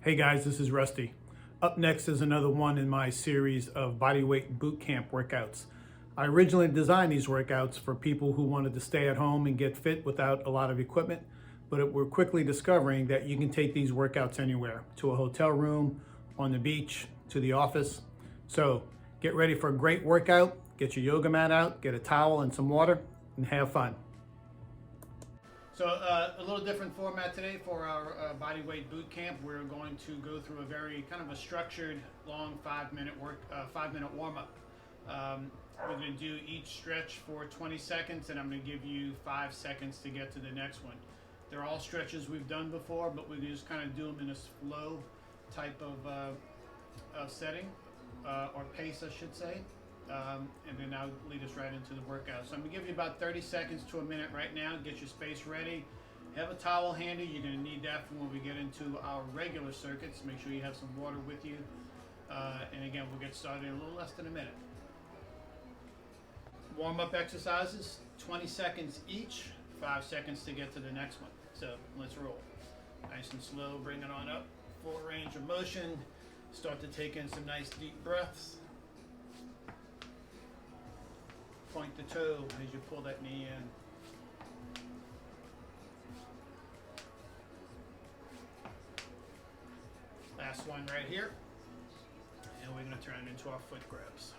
Hey guys, this is Rusty. Up next is another one in my series of bodyweight boot camp workouts. I originally designed these workouts for people who wanted to stay at home and get fit without a lot of equipment, but we're quickly discovering that you can take these workouts anywhere, to a hotel room, on the beach, to the office. So get ready for a great workout, get your yoga mat out, get a towel and some water, and have fun. So a little different format today for our bodyweight boot camp. We're going to go through a very kind of a structured, long 5-minute warm up. We're going to do each stretch for 20 seconds, and I'm going to give you 5 seconds to get to the next one. They're all stretches we've done before, but we just kind of do them in a slow type of setting or pace, I should say. And then I'll lead us right into the workout. So I'm gonna give you about 30 seconds to a minute right now. Get your space ready. Have a towel handy. You're gonna need that for when we get into our regular circuits. Make sure you have some water with you. And again, we'll get started in a little less than a minute. Warm-up exercises, 20 seconds each, 5 seconds to get to the next one. So let's roll. Nice and slow, bring it on up. Full range of motion. Start to take in some nice deep breaths. Point the toe as you pull that knee in. Last one right here. And we're going to turn it into our foot grabs.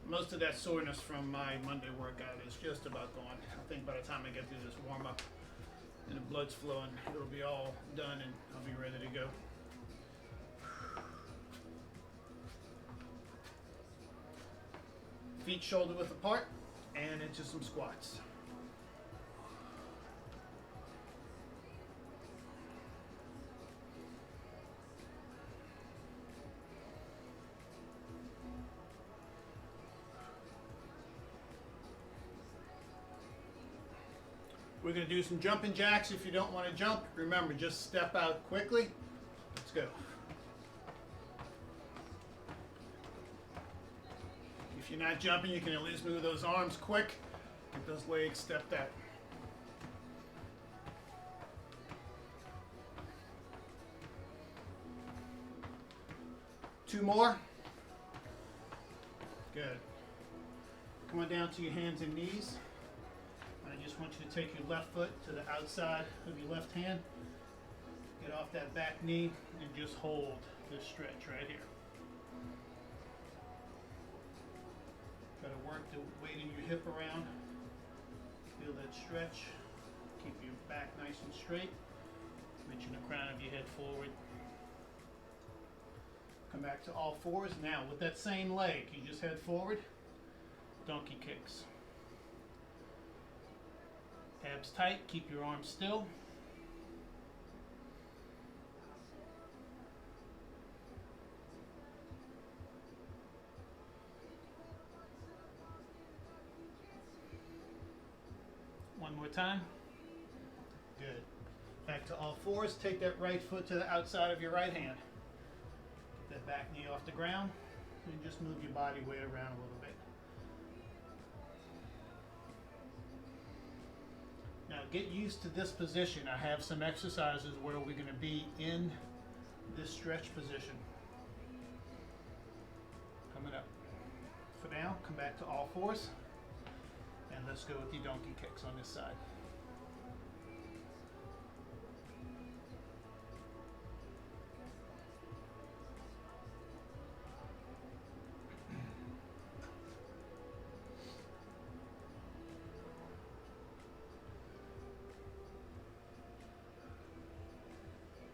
Most of that soreness from my Monday workout is just about gone. I think by the time I get through this warm up, and the blood's flowing, it'll be all done and I'll be ready to go. Feet shoulder width apart and into some squats. We're going to do some jumping jacks. If you don't want to jump, remember, just step out quickly. Let's go. If you're not jumping, you can at least move those arms quick. Get those legs stepped out. Two more. Good. Come on down to your hands and knees. I just want you to take your left foot to the outside of your left hand. Get off that back knee and just hold this stretch right here. Try to work the weight in your hip around. Feel that stretch. Keep your back nice and straight. Reaching the crown of your head forward. Come back to all fours. Now with that same leg, you just head forward. Donkey kicks. Abs tight, keep your arms still. One more time. Good. Back to all fours. Take that right foot to the outside of your right hand. Get that back knee off the ground and just move your body weight around a little bit. Now get used to this position. I have some exercises where we're going to be in this stretch position. Coming up. For now, come back to all fours. And let's go with your donkey kicks on this side.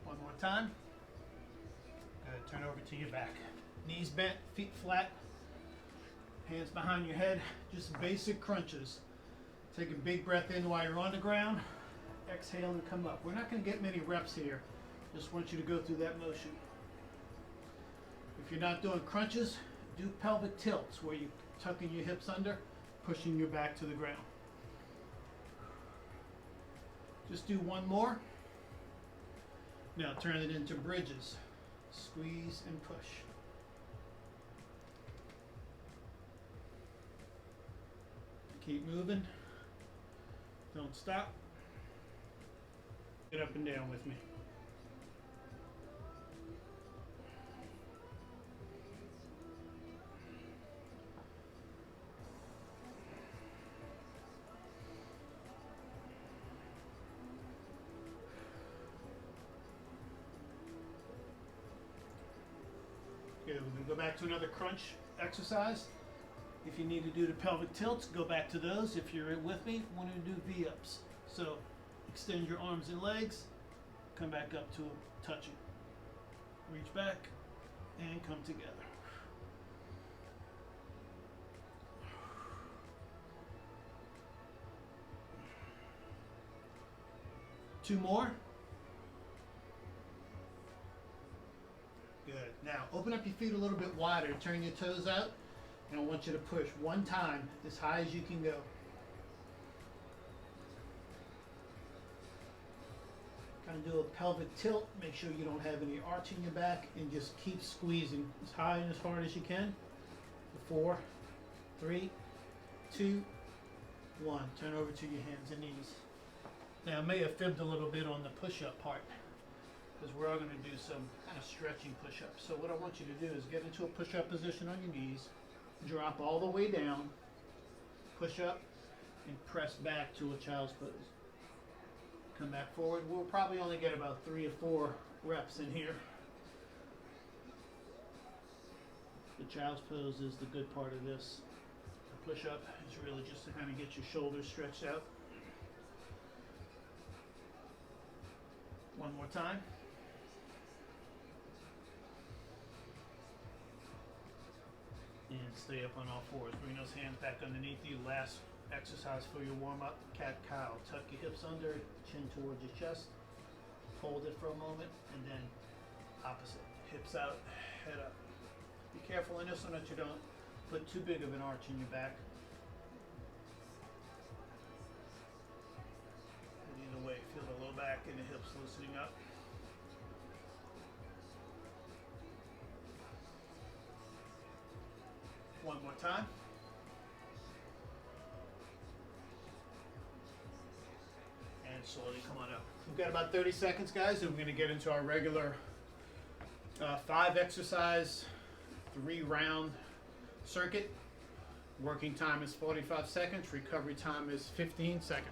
One more time. Good. Turn over to your back. Knees bent, feet flat, hands behind your head. Just basic crunches. Take a big breath in while you're on the ground. Exhale and come up. We're not going to get many reps here. Just want you to go through that motion. If you're not doing crunches, do pelvic tilts where you're tucking your hips under, pushing your back to the ground. Just do one more. Now turn it into bridges. Squeeze and push. Keep moving. Don't stop. Get up and down with me. Good. We're going to go back to another crunch exercise. If you need to do the pelvic tilts, go back to those. If you're with me, want to do V-ups. So extend your arms and legs, come back up to touching. Reach back and come together. Two more. Good. Now open up your feet a little bit wider, turn your toes out, and I want you to push one time as high as you can go. Kind of do a pelvic tilt, make sure you don't have any arch in your back, and just keep squeezing as high and as hard as you can. 4, 3, 2, 1. Turn over to your hands and knees. Now I may have fibbed a little bit on the push-up part, because we're all going to do some kind of stretching push-ups. So what I want you to do is get into a push-up position on your knees, drop all the way down, push up, and press back to a child's pose. Come back forward. We'll probably only get about 3 or 4 reps in here. The child's pose is the good part of this. The push-up is really just to kind of get your shoulders stretched out. One more time. And stay up on all fours. Bring those hands back underneath you. Last exercise for your warm-up, cat-cow. Tuck your hips under, chin towards your chest. Hold it for a moment, and then opposite. Hips out, head up. Be careful in this one that you don't put too big of an arch in your back. But either way, feel the low back and the hips loosening up. One more time. And slowly come on up. We've got about 30 seconds, guys, and we're going to get into our regular 5 exercise, 3 round circuit. Working time is 45 seconds. Recovery time is 15 seconds.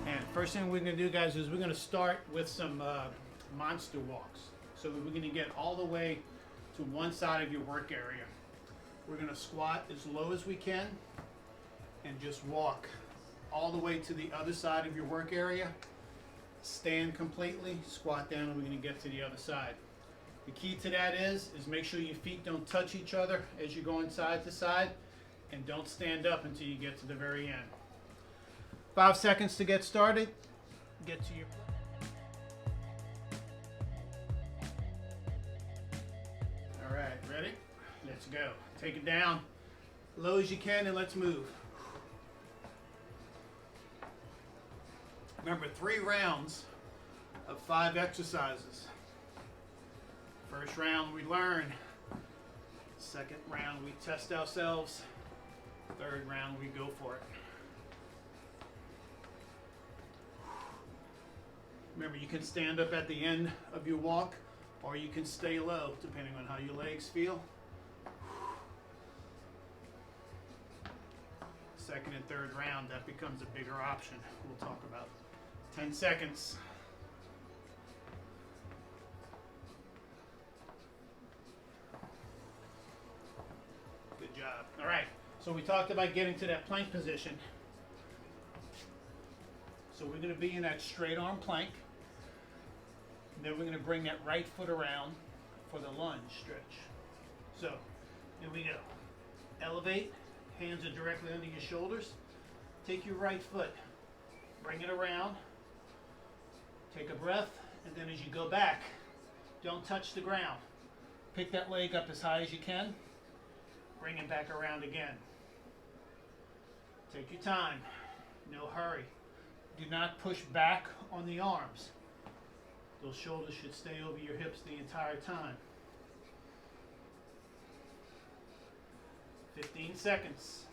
And first thing we're going to do, guys, is we're going to start with some monster walks. So we're going to get all the way to one side of your work area. We're going to squat as low as we can and just walk all the way to the other side of your work area. Stand completely, squat down, and we're going to get to the other side. The key to that is make sure your feet don't touch each other as you're going side to side, and don't stand up until you get to the very end. 5 seconds to get started. Get to your... All right, ready? Let's go. Take it down low as you can and let's move. Remember, 3 rounds of 5 exercises. First round we learn. Second round we test ourselves. Third round we go for it. Remember, you can stand up at the end of your walk or you can stay low depending on how your legs feel. Second and third round, that becomes a bigger option. We'll talk about 10 seconds. Good job. All right, so we talked about getting to that plank position. So we're going to be in that straight arm plank. Then we're going to bring that right foot around for the lunge stretch. So here we go. Elevate. Hands are directly under your shoulders. Take your right foot, bring it around, take a breath, and then as you go back, don't touch the ground. Pick that leg up as high as you can, bring it back around again. Take your time, no hurry. Do not push back on the arms. Those shoulders should stay over your hips the entire time. 15 seconds.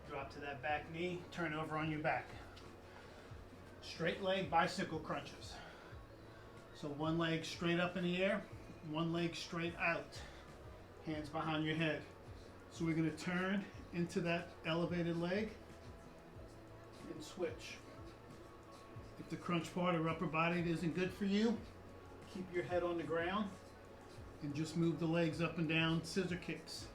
Drop to that back knee, turn over on your back. Straight leg bicycle crunches. So one leg straight up in the air, one leg straight out. Hands behind your head. So we're going to turn into that elevated leg and switch. If the crunch part or upper body isn't good for you, keep your head on the ground and just move the legs up and down, scissor kicks.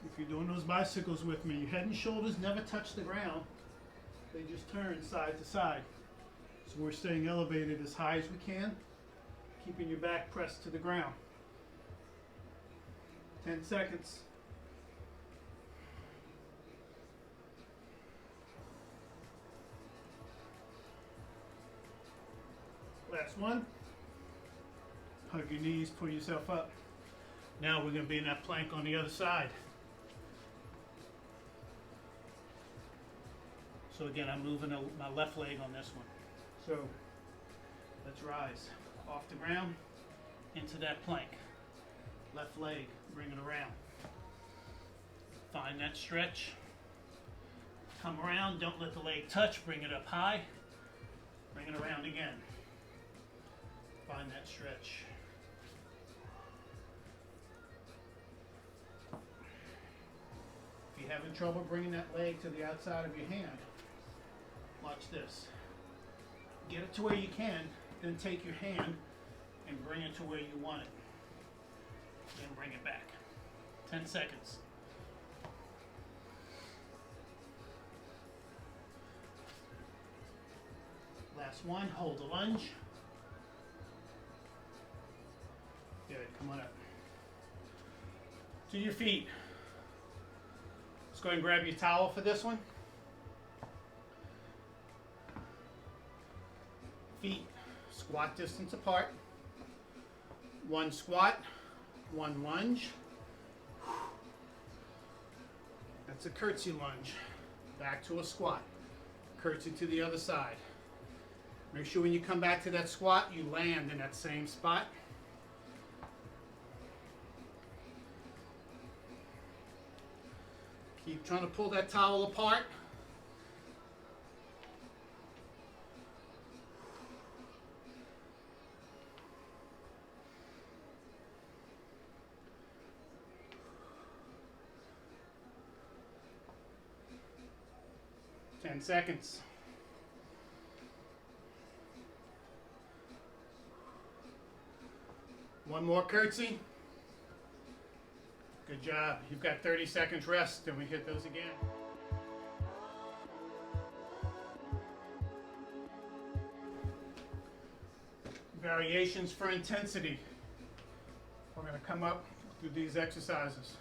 If you're doing those bicycles with me, your head and shoulders never touch the ground. They just turn side to side. So we're staying elevated as high as we can, keeping your back pressed to the ground. 10 seconds. Last one. Hug your knees, pull yourself up. Now we're going to be in that plank on the other side. So again, I'm moving my left leg on this one. So let's rise off the ground into that plank. Left leg, bring it around. Find that stretch. Come around, don't let the leg touch, bring it up high. Bring it around again. Find that stretch. If you're having trouble bringing that leg to the outside of your hand, watch this. Get it to where you can, then take your hand and bring it to where you want it. Then bring it back. 10 seconds. Last one, hold the lunge. Good, come on up. To your feet. Let's go ahead and grab your towel for this one. Feet squat distance apart. One squat, one lunge. That's a curtsy lunge. Back to a squat. Curtsy to the other side. Make sure when you come back to that squat, you land in that same spot. Keep trying to pull that towel apart. Ten seconds. One more curtsy. Good job. You've got 30 seconds rest, then we hit those again. Variations for intensity. We're going to come up through these exercises.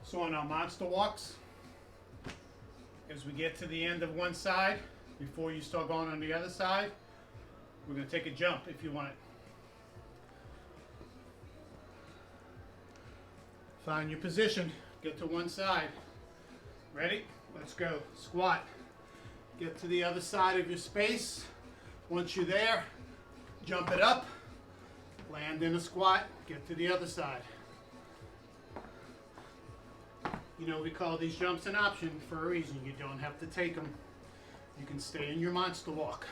So on our monster walks, as we get to the end of one side, before you start going on the other side, we're going to take a jump if you want it. Find your position, get to one side. Ready? Let's go. Squat. Get to the other side of your space. Once you're there, jump it up, land in a squat, get to the other side. You know, we call these jumps an option for a reason. You don't have to take them. You can stay in your monster walk.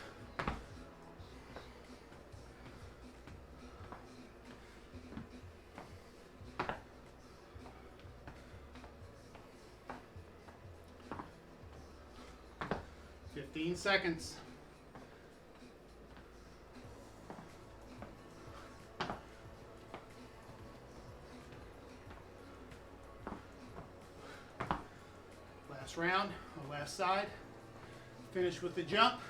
Seconds. Last round, or last side. Finish with the jump.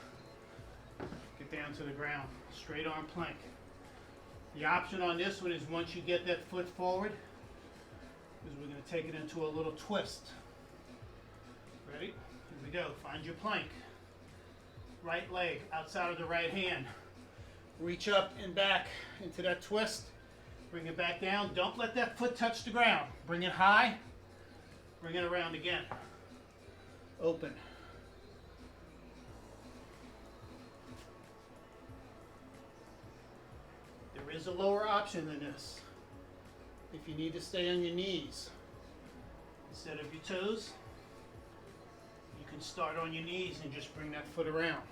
Get down to the ground. Straight arm plank. The option on this one is once you get that foot forward, is we're going to take it into a little twist. Ready? Here we go. Find your plank. Right leg outside of the right hand. Reach up and back into that twist. Bring it back down. Don't let that foot touch the ground. Bring it high. Bring it around again. Open. There is a lower option than this. If you need to stay on your knees instead of your toes, you can start on your knees and just bring that foot around.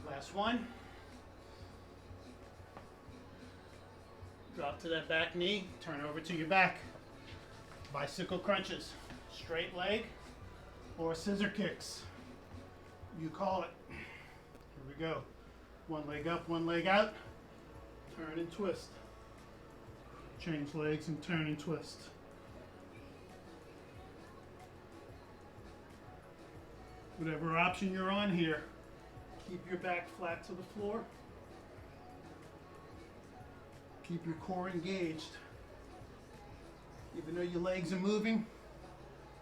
Last one. Drop to that back knee, turn over to your back. Bicycle crunches, straight leg or scissor kicks. You call it. Here we go. One leg up, one leg out. Turn and twist. Change legs and turn and twist. Whatever option you're on here, keep your back flat to the floor. Keep your core engaged. Even though your legs are moving,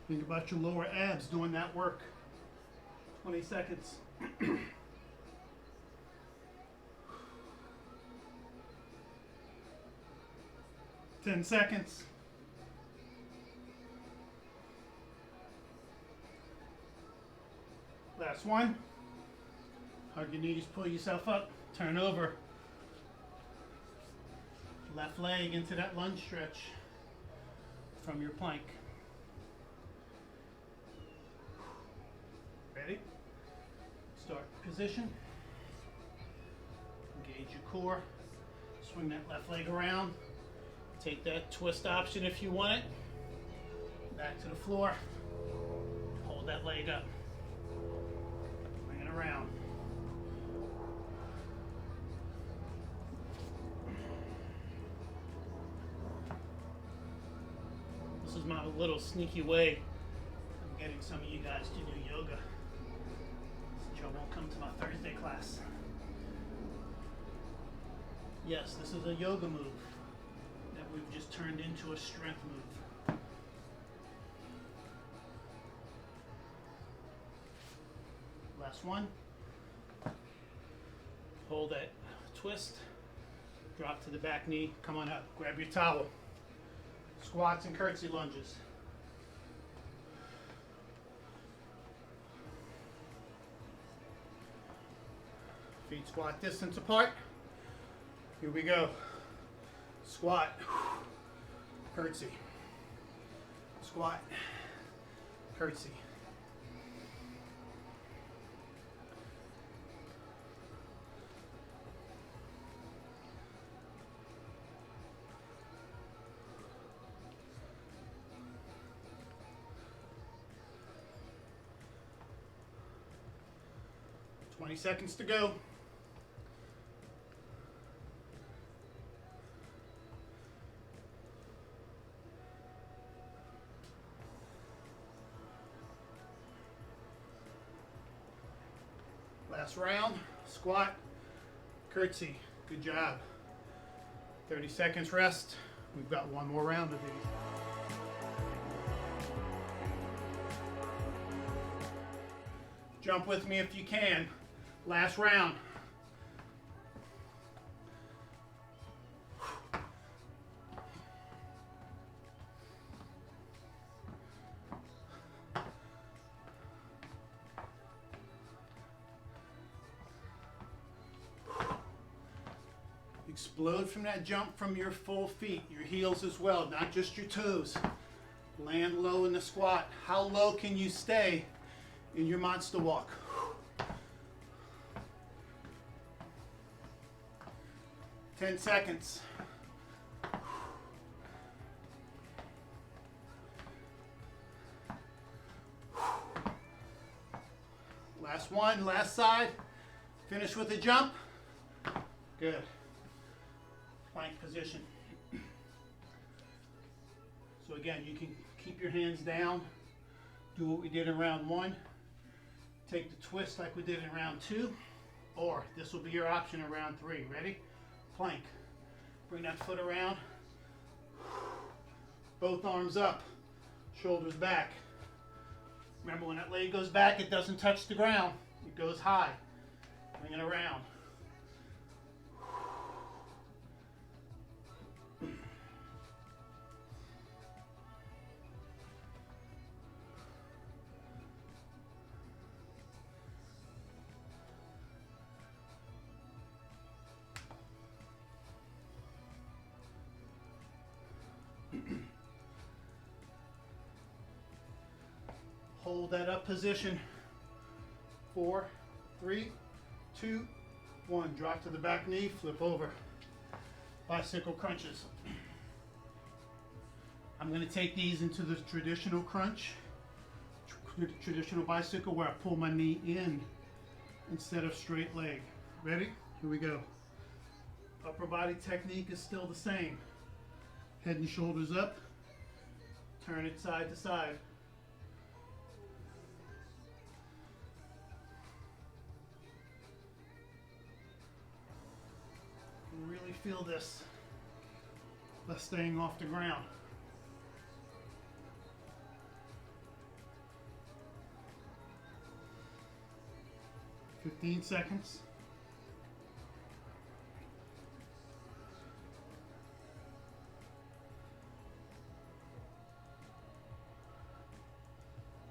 think about your lower abs doing that work. 20 seconds. 10 seconds. Last one. Hug your knees, pull yourself up, turn over. Left leg into that lunge stretch from your plank. Ready? Start position. Engage your core. Swing that left leg around. Take that twist option if you want it. Back to the floor. Hold that leg up. Bring it around. This is my little sneaky way of getting some of you guys to do yoga, since y'all won't come to my Thursday class. Yes, this is a yoga move that we've just turned into a strength move. Last one. Hold that twist. Drop to the back knee. Come on up. Grab your towel. Squats and curtsy lunges. Feet squat distance apart. Here we go. Squat. Curtsy. Squat. Curtsy. Twenty seconds to go. Last round, squat, curtsy. Good job. 30 seconds rest. We've got one more round of these. Jump with me if you can. Last round. Explode from that jump from your full feet, your heels as well, not just your toes. Land low in the squat. How low can you stay in your monster walk? 10 seconds. Last one, last side. Finish with a jump. Good. Plank position. So again, you can keep your hands down. Do what we did in round one. Take the twist like we did in round two. Or this will be your option in round three. Ready? Plank. Bring that foot around. Both arms up. Shoulders back. Remember, when that leg goes back, it doesn't touch the ground. It goes high. Bring it around. Hold that up position. 4, 3, 2, 1. Drop to the back knee, flip over. Bicycle crunches. I'm going to take these into the traditional crunch, traditional bicycle, where I pull my knee in instead of straight leg. Ready? Here we go. Upper body technique is still the same. Head and shoulders up. Turn it side to side. You really feel this by staying off the ground. For 15 seconds.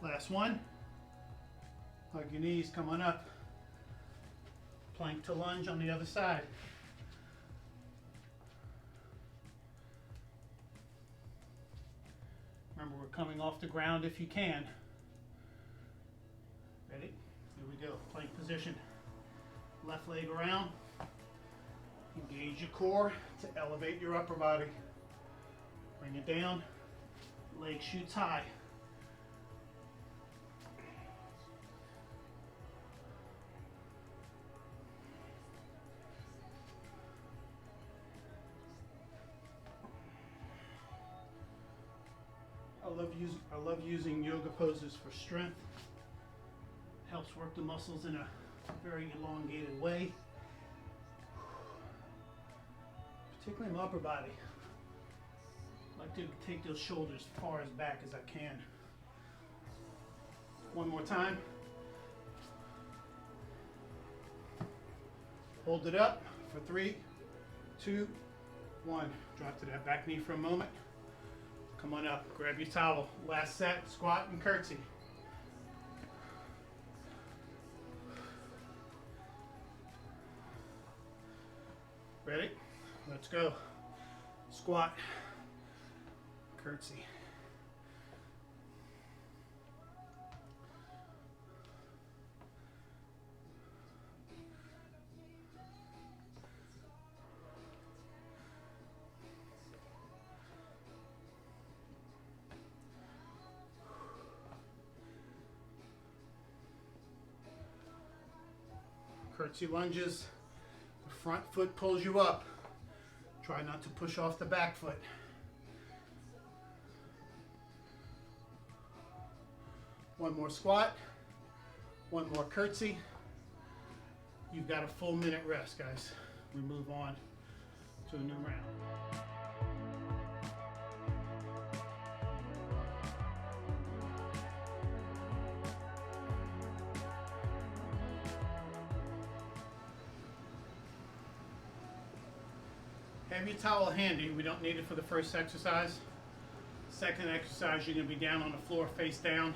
Last one. Hug your knees, come on up. Plank to lunge on the other side. Remember, we're coming off the ground if you can. Ready? Here we go. Plank position. Left leg around. Engage your core to elevate your upper body. Bring it down. Leg shoots high. I love using yoga poses for strength. Helps work the muscles in a very elongated way. Particularly my upper body. I like to take those shoulders as far as back as I can. One more time. Hold it up for 3, 2, 1. Drop to that back knee for a moment. Come on up, grab your towel. Last set, squat and curtsy. Ready? Let's go. Squat, curtsy. Curtsy lunges. The front foot pulls you up. Try not to push off the back foot. One more squat. One more curtsy. You've got a full minute rest, guys. We move on to a new round. Have your towel handy. We don't need it for the first exercise. Second exercise, you're going to be down on the floor face down.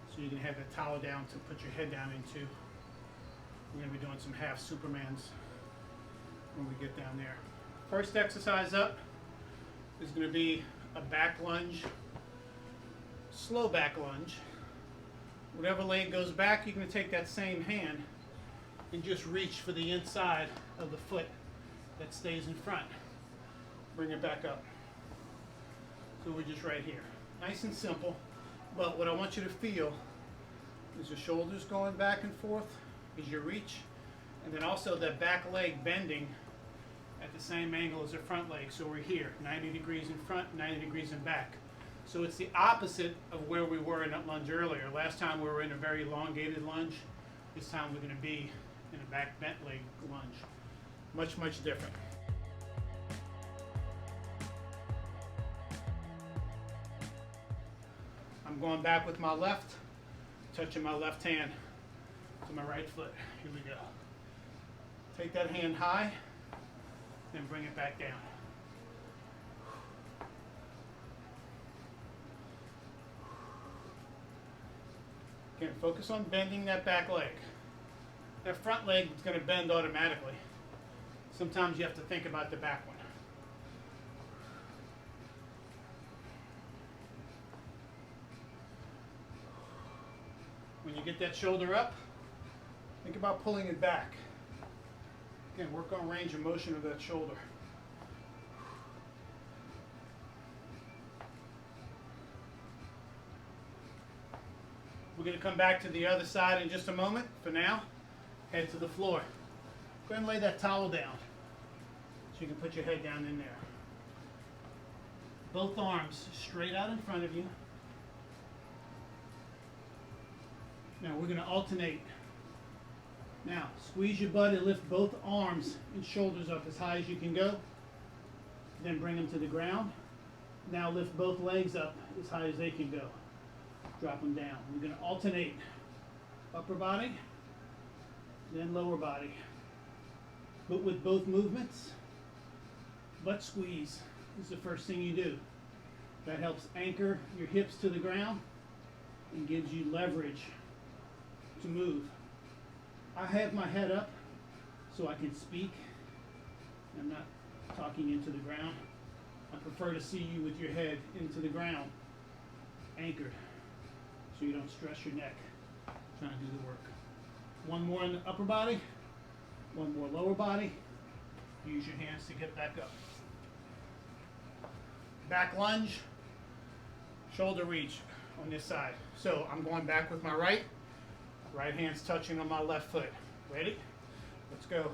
So you can have that towel down to put your head down into. We're going to be doing some half Supermans when we get down there. First exercise up is going to be a back lunge, slow back lunge. Whatever leg goes back, you're going to take that same hand and just reach for the inside of the foot that stays in front. Bring it back up. So we're just right here. Nice and simple, but what I want you to feel is the shoulders going back and forth as you reach, and then also that back leg bending at the same angle as the front leg. So we're here, 90 degrees in front, 90 degrees in back. So it's the opposite of where we were in that lunge earlier. Last time we were in a very elongated lunge. This time we're going to be in a back bent leg lunge. Much, much different. I'm going back with my left, touching my left hand to my right foot. Here we go. Take that hand high, then bring it back down. Again, focus on bending that back leg. That front leg is going to bend automatically. Sometimes you have to think about the back one. When you get that shoulder up, think about pulling it back. Again, work on range of motion of that shoulder. We're going to come back to the other side in just a moment. For now, head to the floor. Go ahead and lay that towel down so you can put your head down in there. Both arms straight out in front of you. Now we're going to alternate. Now squeeze your butt and lift both arms and shoulders up as high as you can go. Then bring them to the ground. Now lift both legs up as high as they can go. Drop them down. We're going to alternate upper body, then lower body. But with both movements, butt squeeze is the first thing you do. That helps anchor your hips to the ground and gives you leverage to move. I have my head up so I can speak. I'm not talking into the ground. I prefer to see you with your head into the ground, anchored, so you don't stress your neck trying to do the work. One more in the upper body, one more lower body. Use your hands to get back up. Back lunge, shoulder reach on this side. So I'm going back with my right hand's touching on my left foot. Ready? Let's go.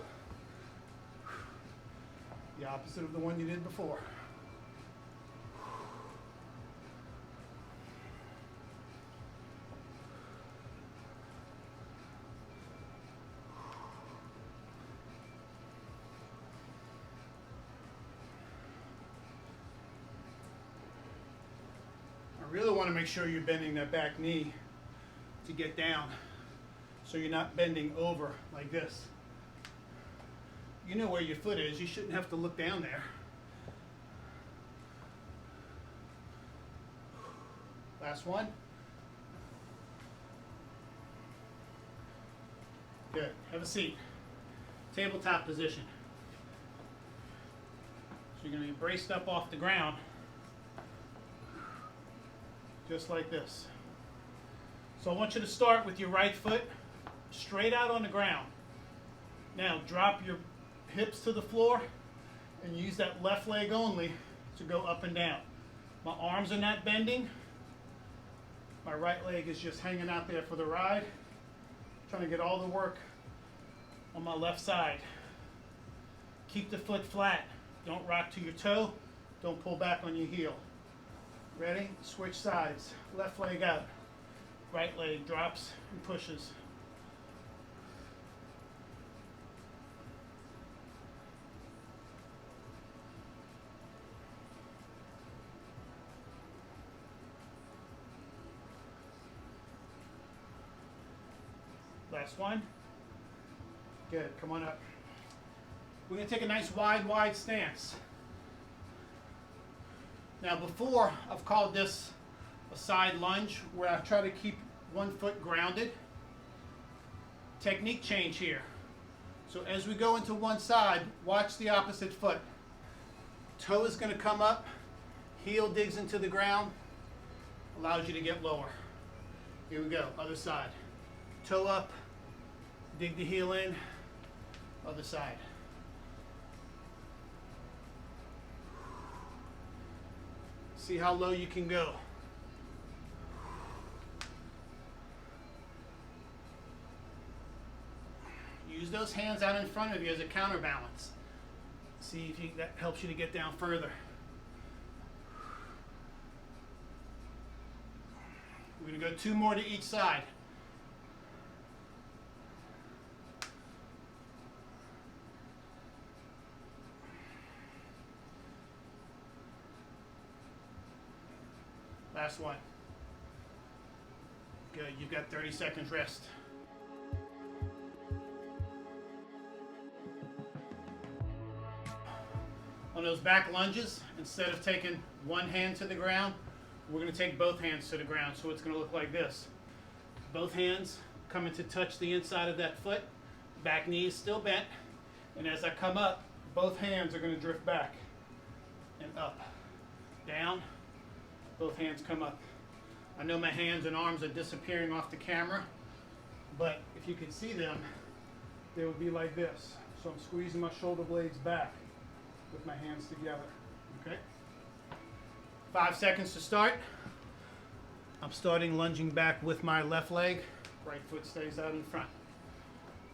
The opposite of the one you did before. I really want to make sure you're bending that back knee to get down, so you're not bending over like this. You know where your foot is. You shouldn't have to look down there. Last one. Good. Have a seat. Tabletop position. So you're going to be braced up off the ground, just like this. So I want you to start with your right foot straight out on the ground. Now drop your hips to the floor and use that left leg only to go up and down. My arms are not bending. My right leg is just hanging out there for the ride. Trying to get all the work on my left side. Keep the foot flat. Don't rock to your toe. Don't pull back on your heel. Ready? Switch sides. Left leg out. Right leg drops and pushes. Last one. Good. Come on up. We're going to take a nice wide stance. Now before, I've called this a side lunge, where I try to keep one foot grounded. Technique change here. So as we go into one side, watch the opposite foot. Toe is going to come up, heel digs into the ground, allows you to get lower. Here we go, other side. Toe up, dig the heel in, other side. See how low you can go. Use those hands out in front of you as a counterbalance. See if that helps you to get down further. We're going to go 2 more to each side. Last one. Good, you've got 30 seconds rest. On those back lunges, instead of taking one hand to the ground, we're going to take both hands to the ground. So it's going to look like this. Both hands coming to touch the inside of that foot. Back knee is still bent. And as I come up, both hands are going to drift back and up. Down, both hands come up. I know my hands and arms are disappearing off the camera, but if you can see them, they would be like this. So I'm squeezing my shoulder blades back with my hands together, okay? 5 seconds to start. I'm starting lunging back with my left leg. Right foot stays out in front.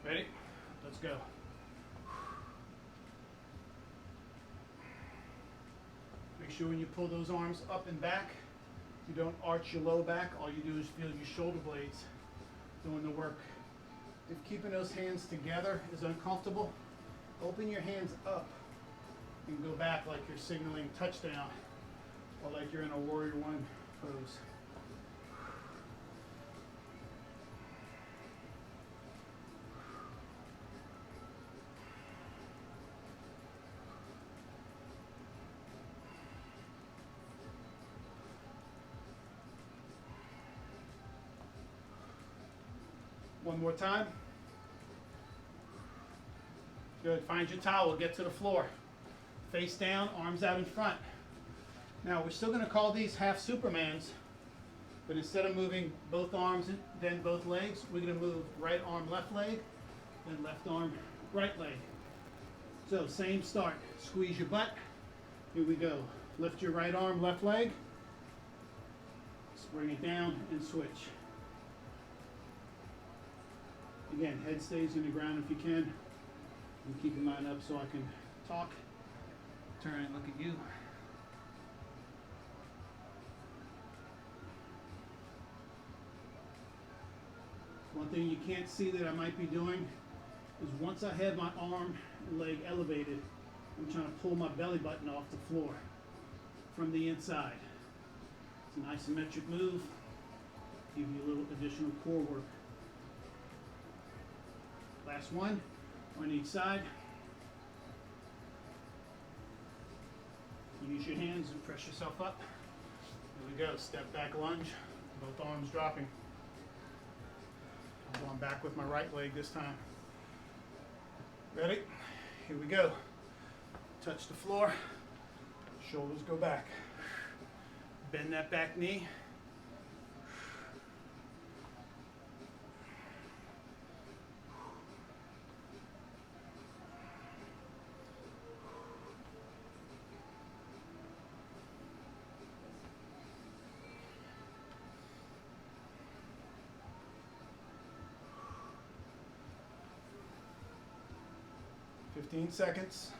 Ready? Let's go. Make sure when you pull those arms up and back, you don't arch your low back. All you do is feel your shoulder blades doing the work. If keeping those hands together is uncomfortable, open your hands up and go back like you're signaling touchdown or like you're in a warrior one pose. One more time. Good. Find your towel. Get to the floor. Face down, arms out in front. Now we're still going to call these half Supermans, but instead of moving both arms and then both legs, we're going to move right arm, left leg, then left arm, right leg. So same start. Squeeze your butt. Here we go. Lift your right arm, left leg. Just bring it down and switch. Again, head stays in the ground if you can. And keep your mind up so I can talk. Turn and look at you. One thing you can't see that I might be doing is once I have my arm and leg elevated, I'm trying to pull my belly button off the floor from the inside. It's an isometric move. Give you a little additional core work. Last one on each side. Use your hands and press yourself up. Here we go. Step back lunge. Both arms dropping. I'm going back with my right leg this time. Ready? Here we go. Touch the floor. Shoulders go back. Bend that back knee. Fifteen seconds.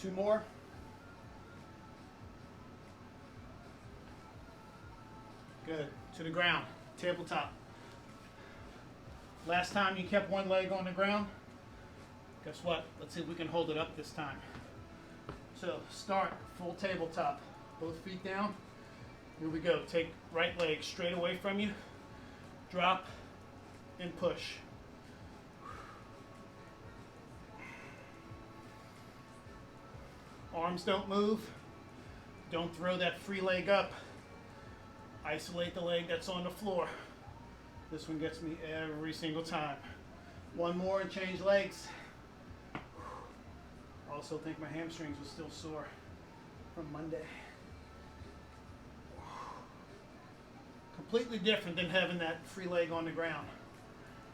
Two more. Good. To the ground. Tabletop. Last time you kept one leg on the ground. Guess what? Let's see if we can hold it up this time. So start full tabletop. Both feet down. Here we go. Take right leg straight away from you. Drop and push. Arms don't move. Don't throw that free leg up. Isolate the leg that's on the floor. This one gets me every single time. One more and change legs. I also think my hamstrings are still sore from Monday. Completely different than having that free leg on the ground.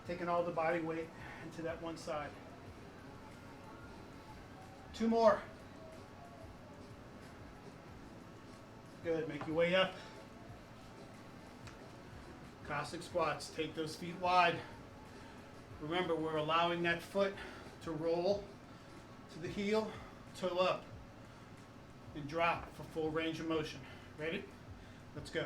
Taking all the body weight into that one side. Two more. Good, make your way up. Cossack squats, take those feet wide. Remember, we're allowing that foot to roll to the heel, toe up, and drop for full range of motion. Ready? Let's go.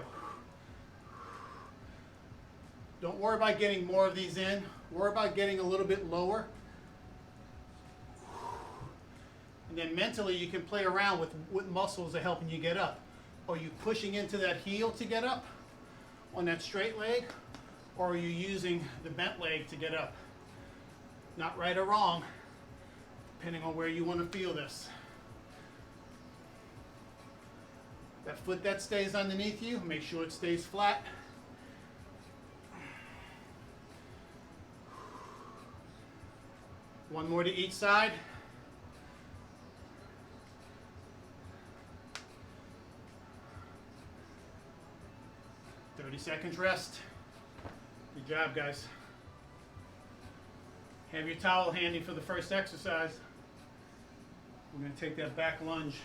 Don't worry about getting more of these in. Worry about getting a little bit lower. And then mentally you can play around with what muscles are helping you get up. Are you pushing into that heel to get up on that straight leg? Or are you using the bent leg to get up? Not right or wrong, depending on where you want to feel this. That foot that stays underneath you, make sure it stays flat. One more to each side. Seconds rest. Good job, guys. Have your towel handy for the first exercise. We're going to take that back lunge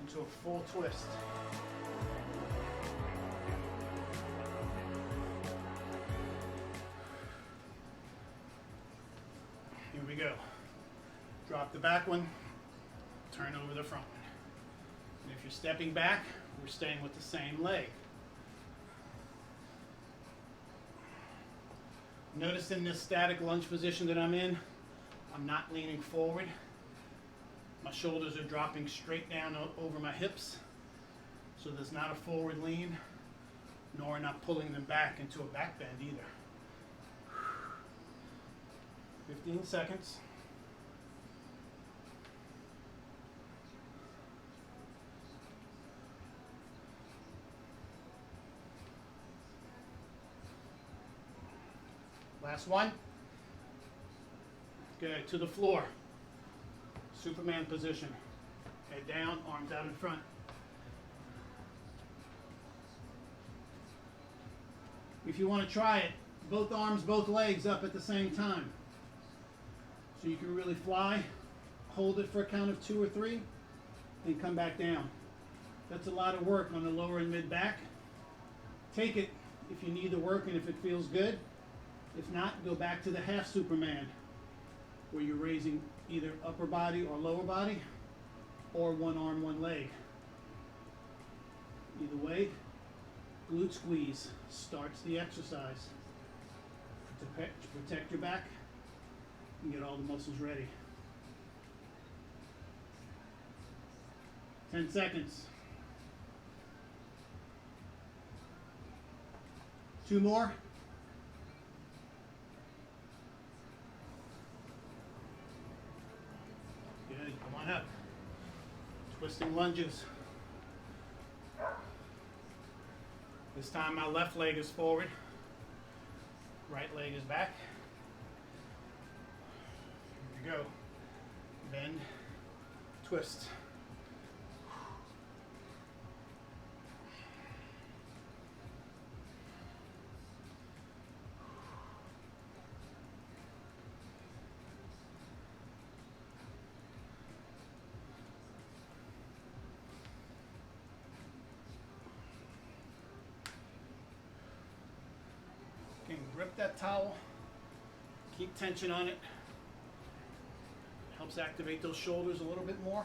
into a full twist. Here we go. Drop the back one, turn over the front one. And if you're stepping back, we're staying with the same leg. Notice in this static lunge position that I'm in, I'm not leaning forward. My shoulders are dropping straight down over my hips. So there's not a forward lean, nor not pulling them back into a back bend either. 15 seconds. Last one. Good, to the floor. Superman position. Head down, arms out in front. If you want to try it, both arms, both legs up at the same time. So you can really fly, hold it for a count of 2 or 3, then come back down. That's a lot of work on the lower and mid back. Take it if you need the work and if it feels good. If not, go back to the half Superman, where you're raising either upper body or lower body, or one arm, one leg. Either way, glute squeeze starts the exercise. To protect your back and get all the muscles ready. 10 seconds. 2 more. Good, come on up. Twisting lunges. This time my left leg is forward, right leg is back. Here we go. Bend, twist. Grip that towel, keep tension on it. Helps activate those shoulders a little bit more.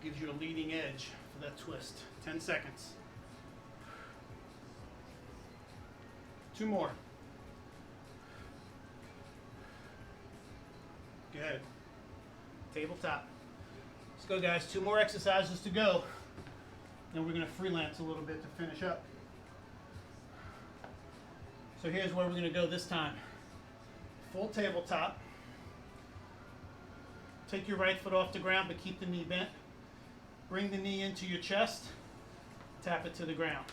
Gives you a leading edge for that twist. 10 seconds. 2 more. Good. Tabletop. Let's go, guys. 2 more exercises to go. Then we're going to freelance a little bit to finish up. So here's where we're going to go this time. Full tabletop. Take your right foot off the ground, but keep the knee bent. Bring the knee into your chest. Tap it to the ground.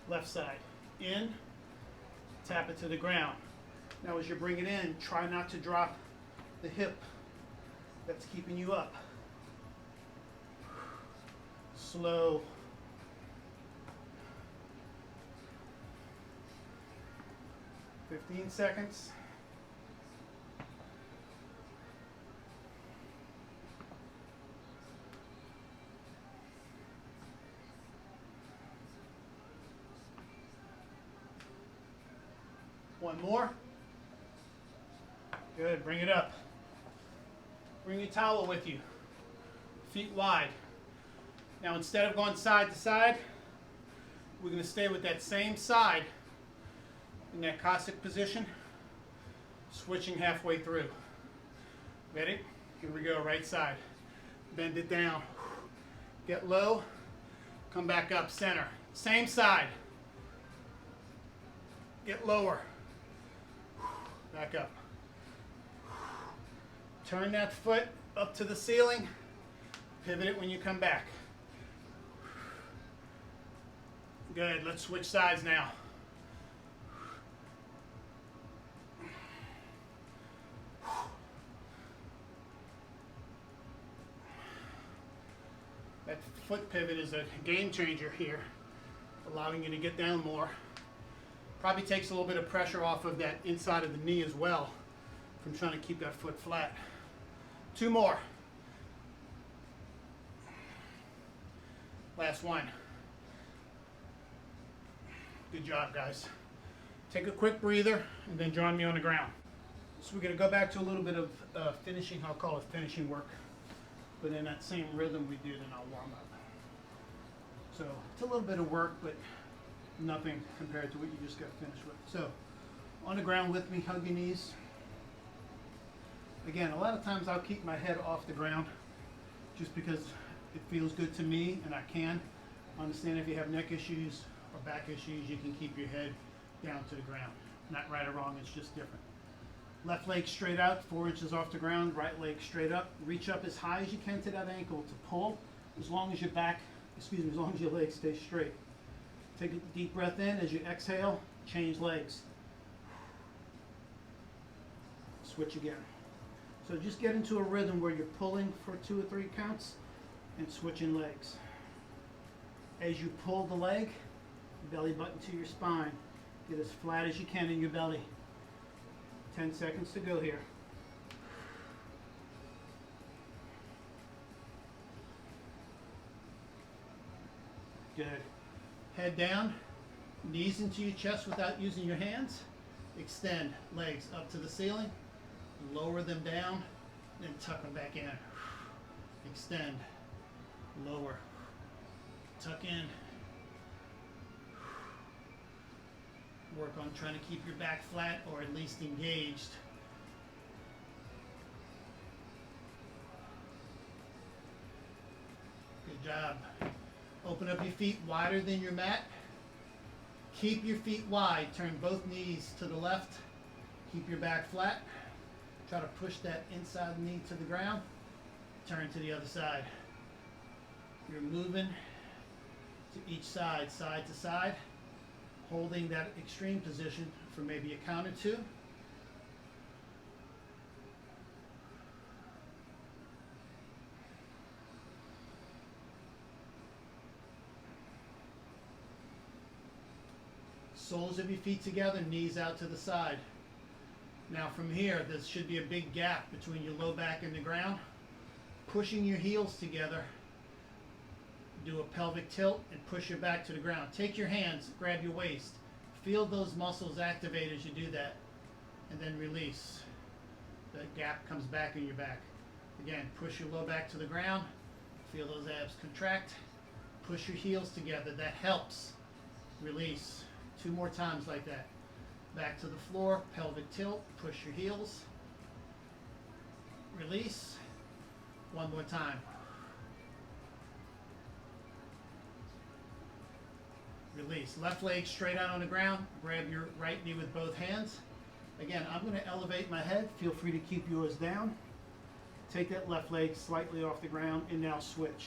Left side. In. Tap it to the ground. Now as you bring it in, try not to drop the hip that's keeping you up. Slow. Fifteen seconds. One more. Good, bring it up. Bring your towel with you. Feet wide. Now instead of going side to side, we're going to stay with that same side in that Cossack position, switching halfway through. Ready? Here we go, right side. Bend it down. Get low. Come back up, center. Same side. Get lower. Back up. Turn that foot up to the ceiling. Pivot it when you come back. Good, let's switch sides now. That foot pivot is a game changer here, allowing you to get down more. Probably takes a little bit of pressure off of that inside of the knee as well from trying to keep that foot flat. 2 more. Last one. Good job, guys. Take a quick breather and then join me on the ground. So we're going to go back to a little bit of finishing, I'll call it finishing work, but in that same rhythm we did in our warm-up. So it's a little bit of work, but nothing compared to what you just got finished with. So on the ground with me, hug your knees. Again, a lot of times I'll keep my head off the ground just because it feels good to me and I can. Understand if you have neck issues or back issues, you can keep your head down to the ground. Not right or wrong, it's just different. Left leg straight out, 4 inches off the ground, right leg straight up. Reach up as high as you can to that ankle to pull, as long as your back, as long as your legs stay straight. Take a deep breath in. As you exhale, change legs. Switch again. So just get into a rhythm where you're pulling for 2 or 3 counts and switching legs. As you pull the leg, belly button to your spine. Get as flat as you can in your belly. 10 seconds to go here. Good. Head down, knees into your chest without using your hands. Extend legs up to the ceiling. Lower them down, then tuck them back in. Extend, lower, tuck in. Work on trying to keep your back flat or at least engaged. Good job. Open up your feet wider than your mat. Keep your feet wide. Turn both knees to the left. Keep your back flat. Try to push that inside knee to the ground. Turn to the other side. You're moving to each side, side to side, holding that extreme position for maybe a count or 2. Soles of your feet together, knees out to the side. Now from here, there should be a big gap between your low back and the ground. Pushing your heels together, do a pelvic tilt and push your back to the ground. Take your hands, grab your waist. Feel those muscles activate as you do that. And then release. The gap comes back in your back. Again, push your low back to the ground. Feel those abs contract. Push your heels together. That helps. Release. 2 more times like that. Back to the floor, pelvic tilt, push your heels. Release. 1 more time. Release. Left leg straight out on the ground. Grab your right knee with both hands. Again, I'm going to elevate my head. Feel free to keep yours down. Take that left leg slightly off the ground and now switch.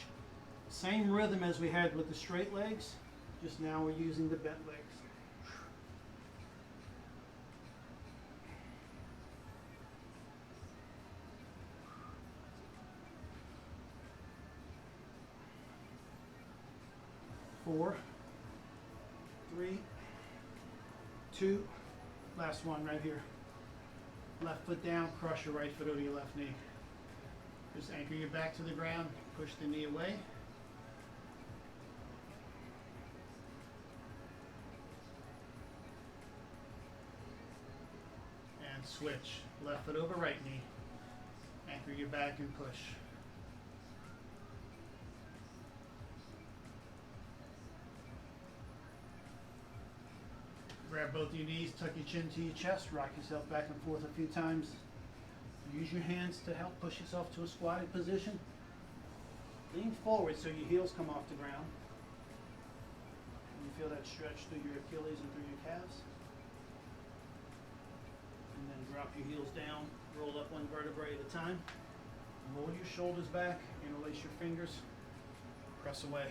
Same rhythm as we had with the straight legs, just now we're using the bent legs. Four, 3, 2, last one right here. Left foot down, cross your right foot over your left knee. Just anchor your back to the ground, push the knee away. And switch. Left foot over right knee. Anchor your back and push. Grab both your knees, tuck your chin to your chest, rock yourself back and forth a few times, Use your hands to help push yourself to a squatted position. Lean forward so your heels come off the ground. You feel that stretch through your Achilles and through your calves. And then drop your heels down, roll up one vertebrae at a time. Roll your shoulders back, interlace your fingers, press away.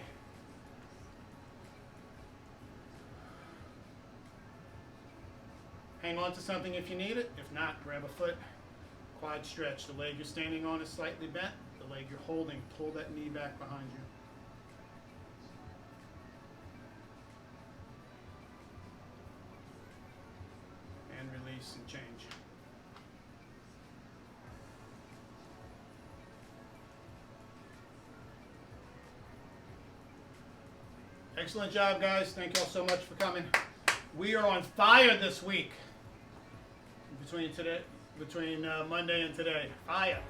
Hang on to something if you need it. If not, grab a foot. Quad stretch. The leg you're standing on is slightly bent. The leg you're holding, pull that knee back behind you. And release and change. Excellent job, guys. Thank you all so much for coming. We are on fire this week. Between Monday and today. Fire.